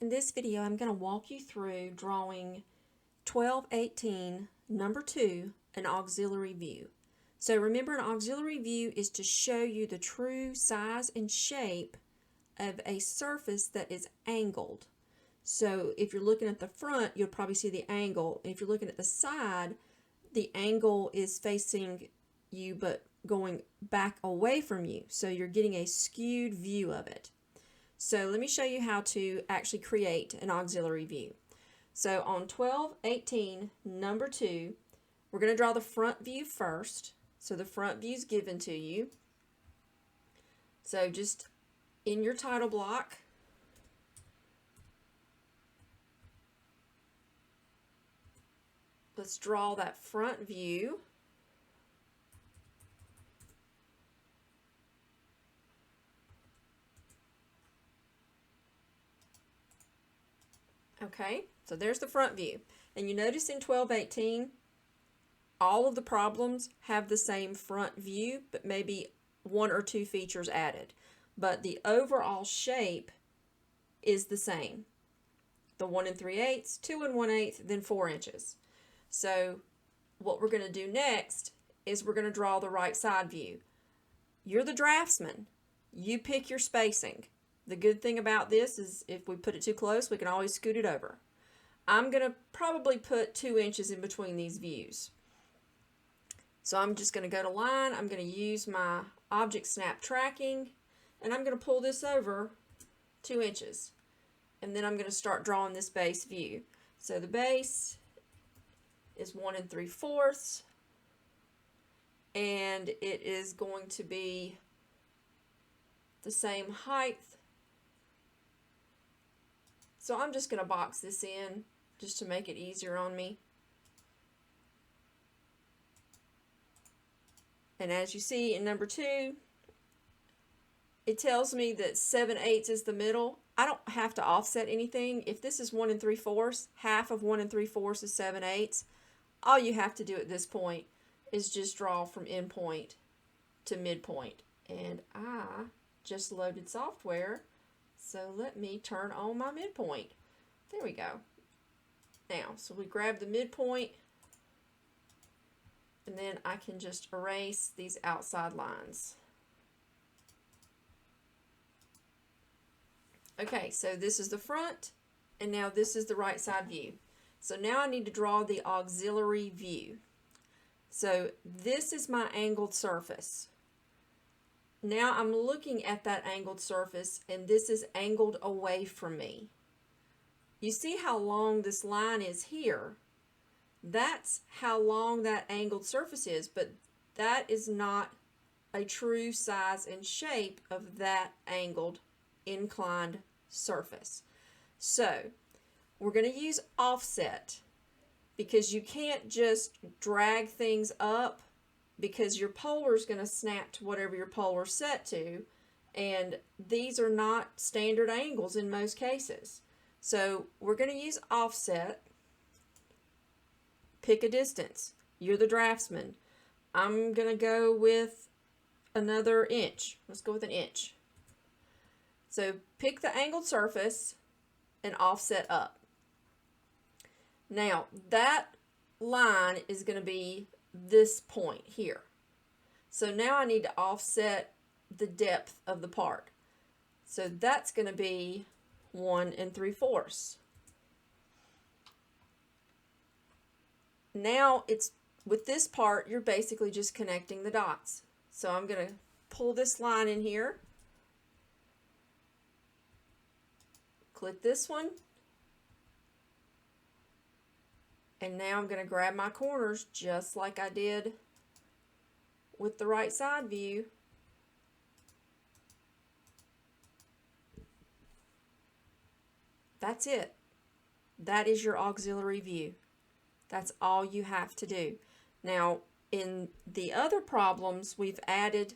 In this video, I'm going to walk you through drawing 1218, number 2, an auxiliary view. So remember, an auxiliary view is to show you the true size and shape of a surface that is angled. So if you're looking at the front, you'll probably see the angle. If you're looking at the side, the angle is facing you but going back away from you. So you're getting a skewed view of it. So let me show you how to actually create an auxiliary view. So on 1218, number 2, we're going to draw the front view first. So the front view is given to you. So just in your title block, let's draw that front view. Okay, so there's the front view. And you notice in 1218, all of the problems have the same front view, but maybe 1 or 2 features added. But the overall shape is the same. The 1 3/8, 2 1/8, then 4 inches. So what we're going to do next is we're going to draw the right side view. You're the draftsman. You pick your spacing. The good thing about this is if we put it too close, we can always scoot it over. I'm going to probably put 2 inches in between these views. So I'm just going to go to line. I'm going to use my object snap tracking, and I'm going to pull this over 2 inches. And then I'm going to start drawing this base view. So the base is 1 3/4, and it is going to be the same height. So I'm just going to box this in just to make it easier on me. And as you see in number 2, it tells me that 7/8 is the middle. I don't have to offset anything. If this is 1 3/4, half of 1 3/4 is 7/8. All you have to do at this point is just draw from end point to midpoint. And I just loaded software, so let me turn on my midpoint. There we go. Now, so we grab the midpoint, and then I can just erase these outside lines. Okay, so this is the front, and now this is the right side view. So now I need to draw the auxiliary view. So this is my angled surface. Now I'm looking at that angled surface, and this is angled away from me. You see how long this line is here? That's how long that angled surface is, but that is not a true size and shape of that angled inclined surface. So we're going to use offset, because you can't just drag things up, because your polar is going to snap to whatever your polar is set to, and these are not standard angles in most cases. So we're going to use offset. Pick a distance. You're the draftsman. I'm going to go with another inch. Let's go with an inch. So pick the angled surface and offset up. Now that line is going to be this point here. So now I need to offset the depth of the part. So that's going to be 1 3/4. Now it's with this part, you're basically just connecting the dots. So I'm going to pull this line in here. Click this one. And now I'm going to grab my corners just like I did with the right side view. That's it. That is your auxiliary view. That's all you have to do. Now, in the other problems, we've added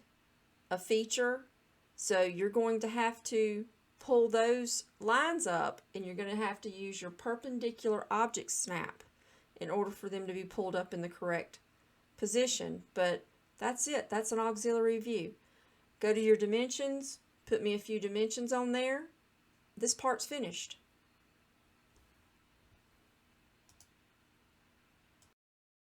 a feature. So you're going to have to pull those lines up, and you're going to have to use your perpendicular object snap in order for them to be pulled up in the correct position. But that's it. That's an auxiliary view. Go to your dimensions, put me a few dimensions on there. This part's finished.